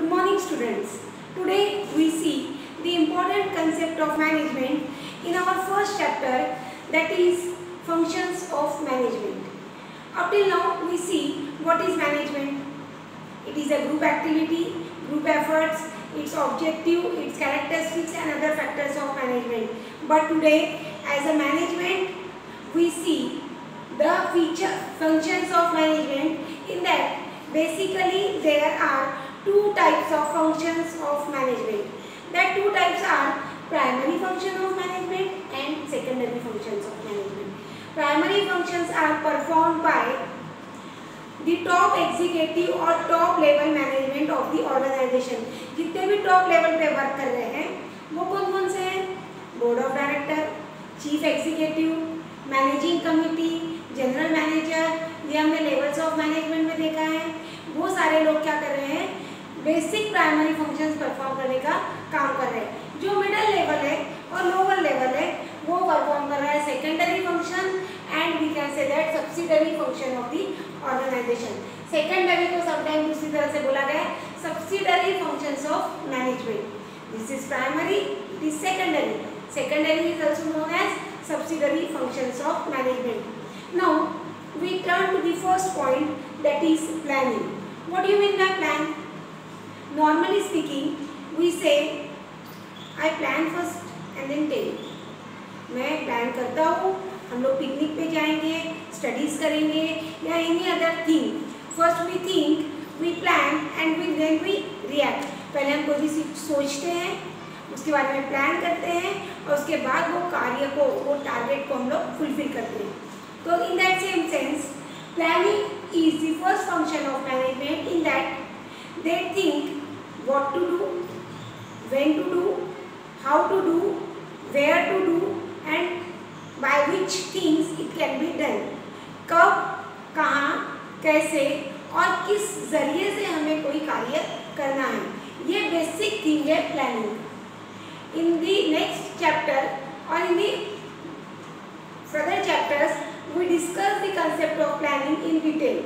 Good morning students. Today we see the important concept of management in our first chapter, that is functions of management. Up till now we see what is management. It is a group activity, group efforts, its objective, its characteristics and other factors of management. But today as a management we see the functions of management. In that basically there are two types of functions of management. That two types are primary function of management and secondary functions of management. Primary functions are performed by the top executive और top level management of the organization. जितने भी top level पे work कर रहे हैं वो कौन कौन से हैं? Board of director, chief executive, managing committee, general manager, ये हमने लेवल्स ऑफ मैनेजमेंट में देखा है. वो सारे लोग क्या कर रहे हैं? बेसिक प्राइमरी फंक्शंस परफॉर्म करने का काम कर रहे हैं. जो मिडिल लेवल है और लोअर लेवल है वो परफॉर्म कर रहा है secondary function and we can say that subsidiary function of the organisation. Secondary को समटाइम दूसरी तरह से बोला गया है subsidiary functions of management. This is primary, it is secondary. Secondary is also known as subsidiary functions of management. Now we turn to the first point, that is planning. What do you mean by plan? Normally speaking, we say I plan first and then tell. मैं plan करता हूँ, हम लोग picnic पे जाएंगे, studies करेंगे या any other thing. First we think, we plan and then we react. पहले हम कोई भी चीज सोचते हैं, उसके बारे में प्लान करते हैं और उसके बाद वो कार्य को, वो टारगेट को हम लोग फुलफिल करते हैं. तो in that same sense planning is the first function of management, in that they think what to do, when to do, how to do, where to do and by which things it can be done. कब, कहाँ, कैसे और किस जरिए से हमें कोई कार्य करना है, ये बेसिक थिंग है प्लानिंग. इन दी नेक्स्ट चैप्टर और इन दी further chapters we discuss the concept of planning in detail.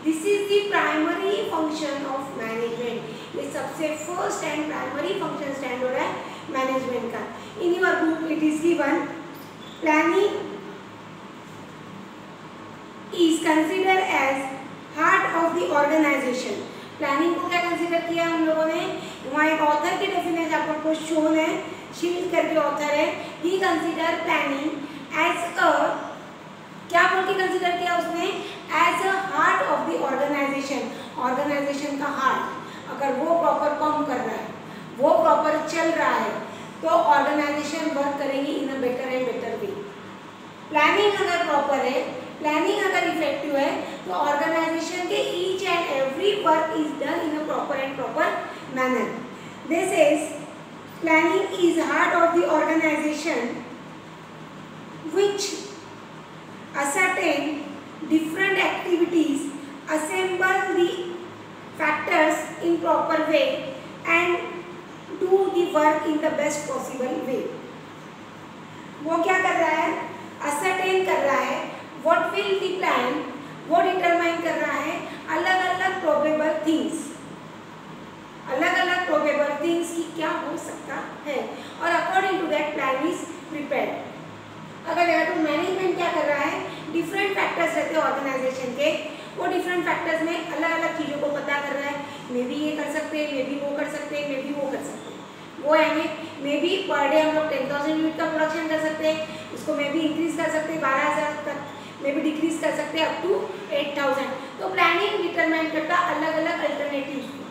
This is the primary function of management. ये सबसे first and primary function stand हो रहा है management का. In your book it is given planning is considered as heart of the organization. Planning को क्या consider किया हम लोगों ने? वहाँ एक ऑथर की डेफिनेशन आपको शोन है, शील्ड करके ऑथर है. ही कंसीडर प्लानिंग एज अ, क्या बोल के कंसीडर किया उसने? As a heart of the organization. Organization का हार्ट अगर वो प्रॉपर पंप कर रहा है, वो प्रॉपर चल रहा है तो ऑर्गेनाइजेशन वर्क करेंगी in a better and better way. Planning अगर प्रॉपर है, प्लानिंग अगर इफेक्टिव है तो ऑर्गेनाइजेशन के each and every work is done in a proper and proper manner. This is planning is heart of the organization which ascertain different activities, assemble the factors in proper way and do the work in the best possible way. वो क्या कर रहा है? ascertain कर रहा है what will the plan, वो determine कर रहा है अलग अलग probable things, अलग अलग probable things की क्या हो सकता है और according to that plan is prepared. अगर देखा तो मैनेजमेंट क्या कर रहा है? डिफरेंट फैक्टर्स रहते हैं ऑर्गेनाइजेशन के, वो डिफरेंट फैक्टर्स में अलग अलग चीज़ों को पता कर रहा है. मे भी ये कर सकते हैं, मे भी वो कर सकते हैं, मे भी वो कर सकते हैं. वो है मे भी पर डे हम लोग 10,000 यूनिट का प्रोडक्शन कर सकते हैं, उसको मे भी इंक्रीज कर सकते हैं 12,000 तक, मे भी डिक्रीज कर सकते हैं अप टू 8,000. तो प्लानिंग डिटरमाइन करता अलग अलग अल्टरनेटिव्स को.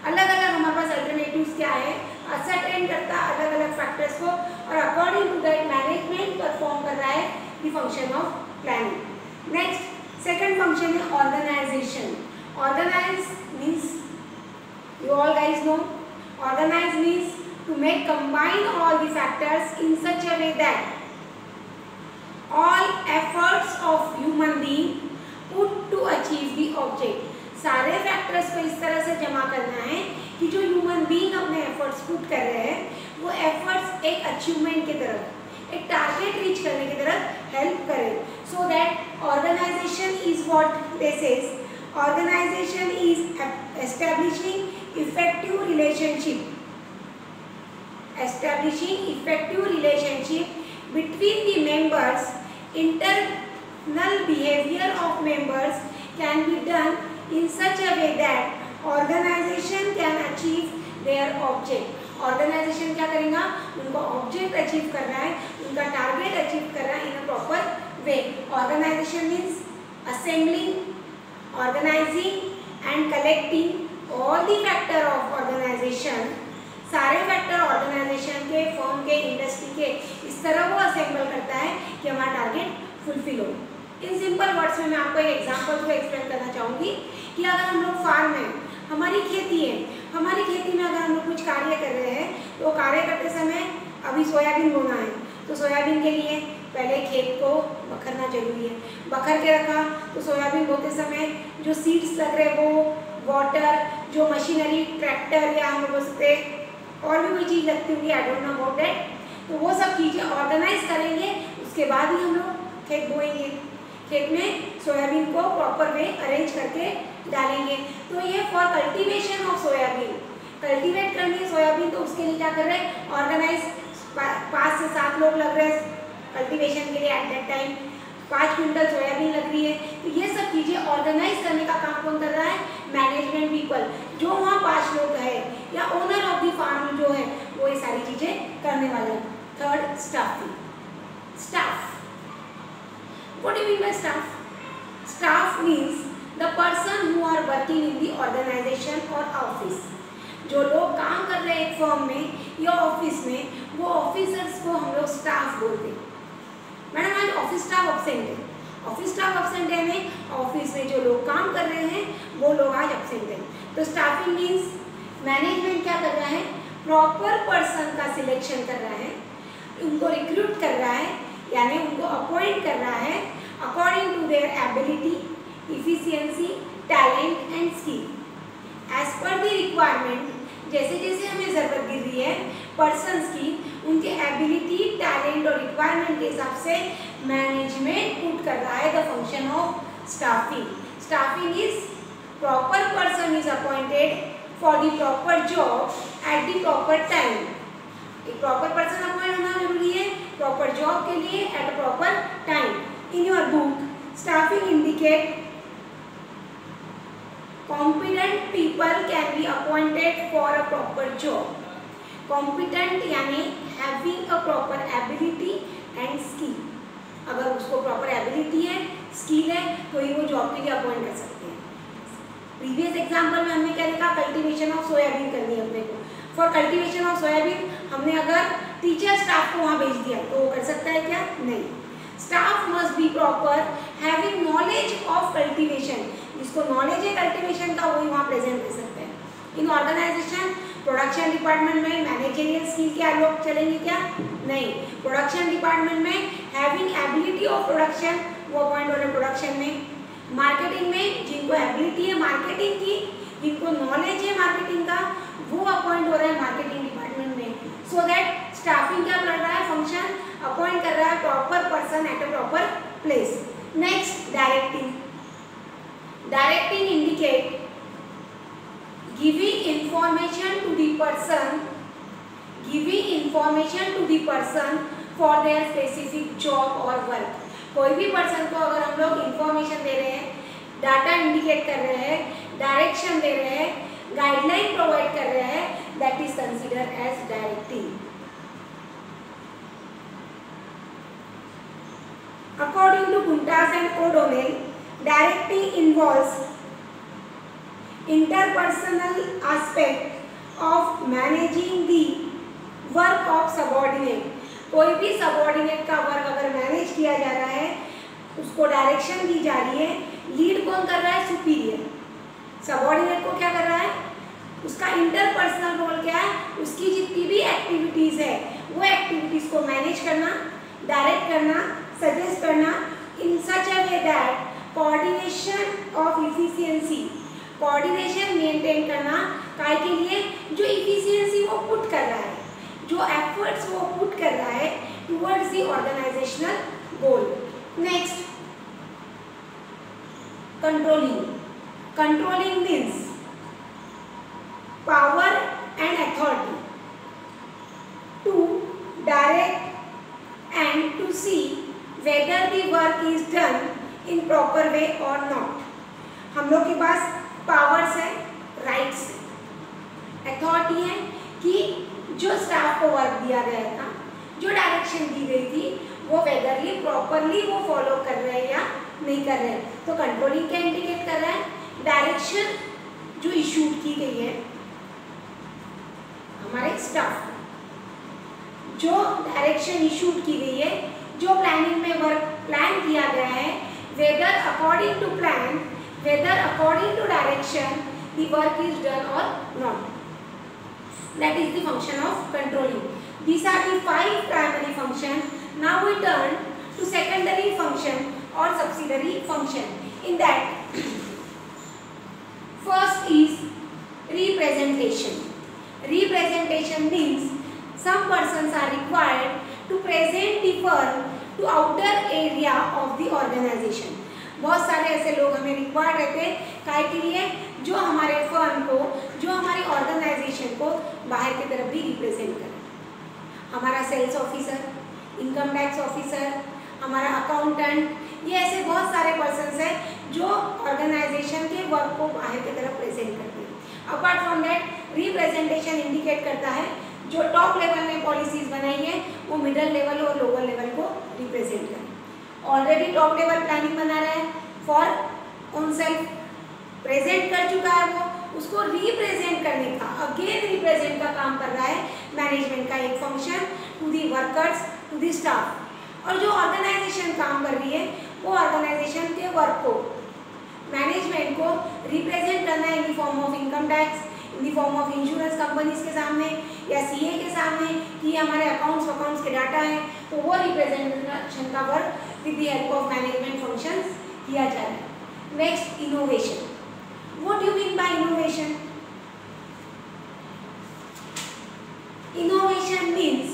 अलग अलग हमारे पास अल्टरनेटिव्स क्या है? असरटेन करता अलग अलग फैक्टर्स को और according to that management perform कर रहा है the function of planning. Next second function है organization. Organize means, you all guys know, organize means to make combine all the factors in such a way that all efforts of human being put to achieve the object. सारे factors को इस तरह से जमा करना है कि जो ह्यूमन बीइंग अपने एफर्ट्स पुट कर रहे हैं वो एफर्ट्स एक अचीवमेंट की तरफ, एक टारगेट रीच करने की तरफ हेल्प करें. So that organization is what this is. Organization is establishing effective relationship. Establishing effective relationship between the members. Internal behavior of members can be done in such a way that organization can achieve their object. Organization क्या करेगा, उनका object achieve कर रहा है, उनका target achieve कर रहा है in a proper way. Organization means assembling, organizing and collecting all the factor of organization. सारे फैक्टर ऑर्गेनाइजेशन के, फर्म के, इंडस्ट्री के इस तरह वो असेंबल करता है कि हमारा टारगेट फुलफिल हो. इन सिंपल वर्ड्स में मैं आपको एक एग्जांपल थ्रू एक्सप्लेन करना चाहूँगी कि अगर हम लोग फार्म है, हमारी खेती है, हमारी खेती में अगर हम लोग कुछ कार्य कर रहे हैं तो कार्य करते समय अभी सोयाबीन बोना है तो सोयाबीन के लिए पहले खेत को बखरना जरूरी है. बखर के रखा तो सोयाबीन बोते समय जो सीड्स लग रहे वो वाटर, जो मशीनरी ट्रैक्टर या हम लोग बोल सकते और भी कोई चीज़ लगती होगी, I don't know about that, तो वो सब चीज़ें ऑर्गेनाइज करेंगे. उसके बाद ही हम लोग खेत बोएंगे. खेत में सोयाबीन को प्रॉपर वे अरेंज करके डालेंगे. तो ये for cultivation of soybean, cultivate करनी है सोयाबीन तो उसके लिए क्या कर रहे हैं, ऑर्गेनाइज 5 से 7 लोग लग रहे हैं कल्टीवेशन के लिए. At that time 5 quintal soybean लग रही है. तो ये सब चीज़ें ऑर्गेनाइज करने का काम कौन कर रहा है, मैनेजमेंट पीपल. जो वहाँ 5 लोग है या ओनर ऑफ द फार्म जो है वो ये सारी चीज़ें करने वाले हैं. Third, staffing. Staff, what do you mean by staff? Staff means the person who are working in the organization or office. जो लोग काम कर रहे हैं एक फर्म में या ऑफिस में, वो ऑफिसर्स को हम लोग स्टाफ बोलते हैं. मैडम आज ऑफिस स्टाफ एब्सेंट है. ऑफिस स्टाफ एब्सेंट है में ऑफिस में जो लोग काम कर रहे हैं वो लोग आज एब्सेंट हैं. तो स्टाफिंग मीन्स मैनेजमेंट क्या कर रहा है, प्रॉपर पर्सन का सिलेक्शन कर रहा है, उनको रिक्रूट कर रहा है, यानी उनको अपॉइंट कर रहा है according to their ability, efficiency, talent and skill. As per the requirement, जैसे जैसे हमें ज़रूरत गिर रही है पर्सन्स की, उनके एबिलिटी, टैलेंट और रिक्वायरमेंट के हिसाब से मैनेजमेंट पुट कर रहा है the function of staffing. Staffing is proper person is appointed for the proper job at the proper time. एक प्रॉपर पर्सन अपॉइंट होना जरूरी है प्रॉपर जॉब के लिए at a proper time. In your book staffing indicate competent people can be appointed for a proper job. Competent यानी having a proper ability and skill. अगर उसको proper ability है, skill है, तो ही वो जॉब के लिए अपॉइंट कर सकते हैं. प्रीवियस एग्जाम्पल में हमने क्या देखा, कल्टीवेशन ऑफ सोयाबीन करनी है अपने को. फॉर कल्टीवेशन ऑफ सोयाबीन हमने अगर टीचर स्टाफ को वहाँ भेज दिया तो वो कर सकता है क्या, नहीं. Staff must be proper having knowledge of cultivation. जिसको नॉलेज है कल्टीवेशन का वही वहाँ प्रेजेंट कर सकते हैं. इन ऑर्गेनाइजेशन प्रोडक्शन डिपार्टमेंट में मैनेजरियल स्किल के लोग चलेंगे क्या, नहीं. प्रोडक्शन डिपार्टमेंट में हैविंग एबिलिटी ऑफ प्रोडक्शन वो अपॉइंट हो रहे हैं प्रोडक्शन में. मार्केटिंग में जिनको एबिलिटी है मार्केटिंग की, जिनको नॉलेज है मार्केटिंग का, वो अपॉइंट हो रहा है मार्केटिंग डिपार्टमेंट में. सो दैट स्टाफिंग क्या कर रहा है, फंक्शन अपॉइंट कर रहा है proper person at a proper place. Next, directing. Directing indicate giving information to the person for their specific job or work. कोई भी पर्सन को अगर हम लोग इंफॉर्मेशन दे रहे हैं, डाटा इंडिकेट कर रहे हैं, डायरेक्शन दे रहे हैं, गाइडलाइन प्रोवाइड कर रहे हैं, that is considered as directing. According to Kuntas and O'Donnell, directing involves interpersonal aspect of managing the work of subordinate. कोई भी सबऑर्डिनेट का वर्क अगर मैनेज किया जा रहा है, उसको डायरेक्शन दी जा रही है, लीड कौन कर रहा है, सुपीरियर. सबऑर्डिनेट को क्या कर रहा है, उसका इंटरपर्सनल रोल क्या है, उसकी जितनी भी एक्टिविटीज़ है वो एक्टिविटीज़ को मैनेज करना, डायरेक्ट करना, सजेस्ट करना in such a way that coordination of efficiency, coordination maintain करना काय के लिए, जो इफिशियंसी वो पुट कर रहा है, जो एफर्ट्स वो पुट कर रहा है towards the organizational goal. Next, controlling. Controlling means power is done in proper way or not. हम लोग के पास पावर्स है, राइट्स है, अथॉरिटी है कि जो स्टाफ को वर्क दिया गया था, जो डायरेक्शन दी गई थी, वो वेदरली प्रॉपरली वो फॉलो कर रहे हैं या नहीं कर रहे हैं। तो कंट्रोलिंग क्या इंडिकेट कर रहा है? डायरेक्शन जो इशूड की गई है हमारे स्टाफ, जो डायरेक्शन इशूड की गई है, जो प्लानिंग में वर्क प्लान किया गया है, whether according to plan, whether according to direction the work is done और not, that is the function of controlling. These are the 5 primary function. Now we turn to secondary function or subsidiary function. In that, first is representation. Representation means some persons are required to present the firm to outer area of the organization. बहुत सारे ऐसे लोग हमें required रहते हैं काय के लिए, जो हमारे फर्म को, जो हमारी ऑर्गेनाइजेशन को बाहर की तरफ भी रिप्रेजेंट करें। हमारा sales officer, income tax officer, हमारा अकाउंटेंट, ये ऐसे बहुत सारे पर्सन्स हैं जो ऑर्गेनाइजेशन के वर्क को बाहर की तरफ प्रेजेंट करते हैं। Apart from that, representation indicate करता है जो टॉप लेवल में पॉलिसीज बनाई है वो मिडिल लेवल और लोअर लेवल को रिप्रेजेंट करें। ऑलरेडी टॉप लेवल प्लानिंग बना रहा है फॉर ओन सेल्फ, प्रेजेंट कर चुका है वो, उसको रिप्रेजेंट करने का, अगेन रिप्रेजेंट का काम कर रहा है मैनेजमेंट का एक function to the workers, to the staff. और जो ऑर्गेनाइजेशन काम कर रही है वो ऑर्गेनाइजेशन के वर्क को, मैनेजमेंट को रिप्रेजेंट करना है in the form of income tax, in the form of insurance companies के सामने या सीए के सामने कि हमारे अकाउंट्स के डाटा है, तो वो रिप्रेजेंटेशन का work with the help of management functions किया जा रहा है। Next, innovation. What do you mean by innovation? Innovation means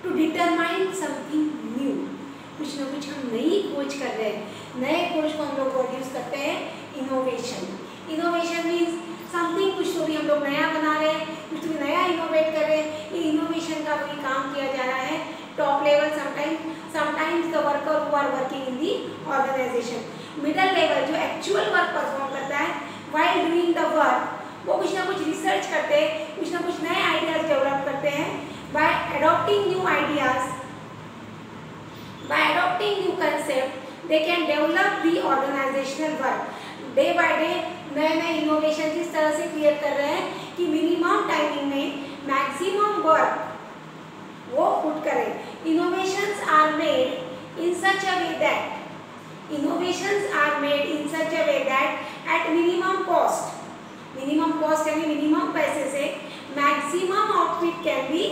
to determine something new. कुछ ना कुछ हम नई खोज कर रहे हैं, नए खोज को हम लोग प्रोड्यूस करते हैं, इनोवेशन। इनोवेशन मीन्स समथिंग, कुछ तो भी हम लोग नया बना रहे हैं, कुछ तो भी नया इनोवेट कर रहे हैं। ये इनोवेशन का भी काम किया जा रहा है top level, sometimes the worker who are working in the organization. Middle level जो एक्चुअल वर्क परफॉर्म करता है, व्हाइल डूइंग द वर्क, वो कुछ ना कुछ रिसर्च करते हैं, कुछ ना कुछ नए आइडियाज डेवलप करते हैं। By adopting new ideas, by adopting new concept, they can develop the organizational work. Day by day नए नए इनोवेशन इस तरह से क्रिएट कर रहे हैं कि मिनिमम टाइमिंग में मैक्सिमम वर्क वो पुट करें। Innovations are made in such a way that, innovations are made in such a way that at minimum cost यानी मिनिमम पैसे से maximum output can be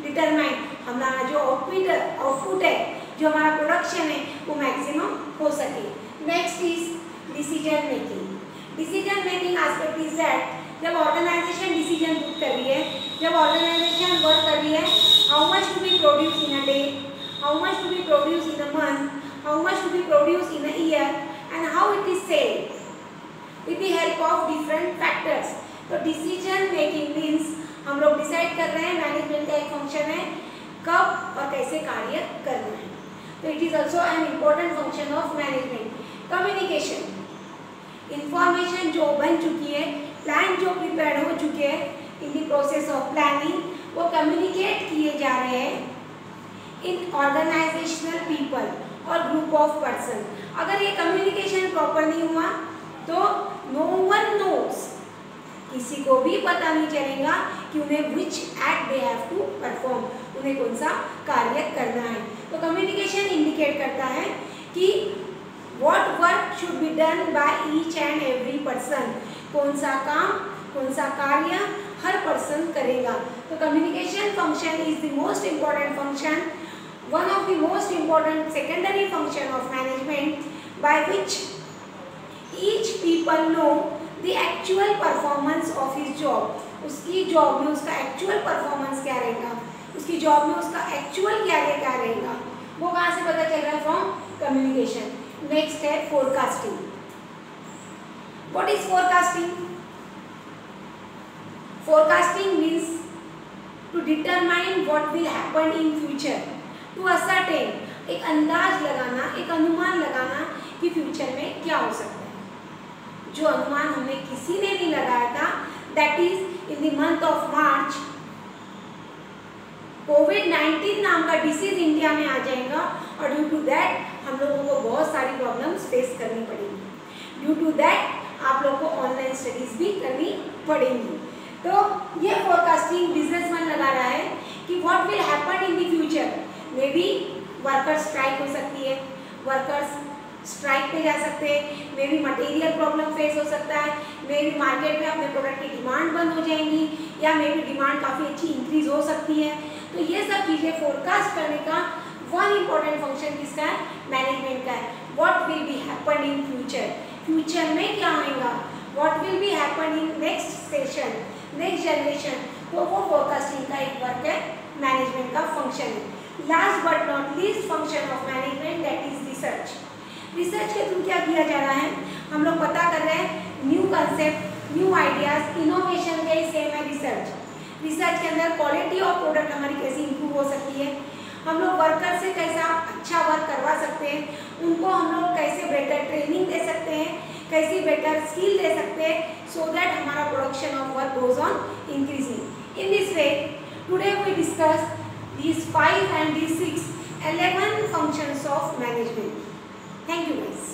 determined। हमारा जो आउटपुट है, जो हमारा प्रोडक्शन है, वो मैक्सिमम हो सके। Next is decision making. Decision making aspect is that जब ऑर्गेनाइजेशन डिसीजन बुक कर रही है, जब ऑर्गेनाइजेशन वर्क कर रही है, how much to be produce in a day, how much to be produce in a month, how much to be produced in a year, and how it is sold with the help of different factors। तो decision making means हम लोग decide कर रहे हैं, management का एक function है कब और कैसे कार्य करना है। तो it is also an important function of management. Communication, information जो बन चुकी है, प्लान जो प्रिपेयर हो चुके हैं in the process of planning, वो कम्युनिकेट किए जा रहे हैं इन ऑर्गेनाइजेशनल पीपल और ग्रुप ऑफ पर्सन। अगर ये कम्युनिकेशन प्रॉपर नहीं हुआ तो नो वन नोस, किसी को भी पता नहीं चलेगा कि उन्हें which act they have to perform, उन्हें कौन सा कार्य करना है। तो कम्युनिकेशन इंडिकेट करता है कि what work should be done by each and every person, कौन सा काम, कौन सा कार्य हर पर्सन करेगा। तो communication function is the most important function, one of the most important secondary function of management, by which each people know the actual performance of his job। उसकी job में उसका एक्चुअल परफॉर्मेंस क्या रहेगा, उसकी job में उसका actual क्या रहेगा, वो कहाँ से पता चल रहा है? From communication. नेक्स्ट है forecasting. What is forecasting? Forecasting means to determine what will happen in future, to ascertain एक अंदाज लगाना, एक अनुमान लगाना कि फ्यूचर में क्या हो सकता है। जो अनुमान हमने किसी ने नहीं लगाया था, that is in the month of March कोविड-19 नाम का डिसीज इंडिया में आ जाएगा और ड्यू टू दैट हम लोगों को बहुत सारी प्रॉब्लम्स फेस करनी पड़ेगी। ड्यू टू दैट आप लोगों को ऑनलाइन स्टडीज भी करनी पड़ेंगी। तो ये फोरकास्टिंग बिजनेसमैन लगा रहा है कि what will happen in the future. May be workers strike हो सकती है, वर्कर्स स्ट्राइक पे जा सकते हैं, may be material problem face हो सकता है, मे बी मार्केट में अपने प्रोडक्ट की डिमांड बंद हो जाएंगी या मे बी डिमांड काफ़ी अच्छी इंक्रीज हो सकती है। तो ये सब चीज़ें फोरकास्ट करने का वन इम्पॉर्टेंट फंक्शन किसका है, मैनेजमेंट का है। What will be happen in future, future में क्या होगा, what will be happen in next session, next generation. तो वो फोरकास्टिंग का एक वर्क है, मैनेजमेंट का फंक्शन है। Last but not least function of management that is research. Research के थ्रू क्या किया जा रहा है, हम लोग पता कर रहे हैं new concept, new ideas, innovation का ही सेम है रिसर्च। रिसर्च के अंदर क्वालिटी ऑफ प्रोडक्ट हमारी कैसे इंप्रूव हो सकती है, हम लोग वर्कर से कैसा अच्छा वर्क करवा सकते हैं, उनको हम लोग कैसे बेटर ट्रेनिंग दे सकते हैं, कैसी बेटर स्किल दे सकते हैं, सो दैट हमारा production of work goes on increasing. In this way today we discuss these 5 and these 6 11 functions of management. Thank you guys.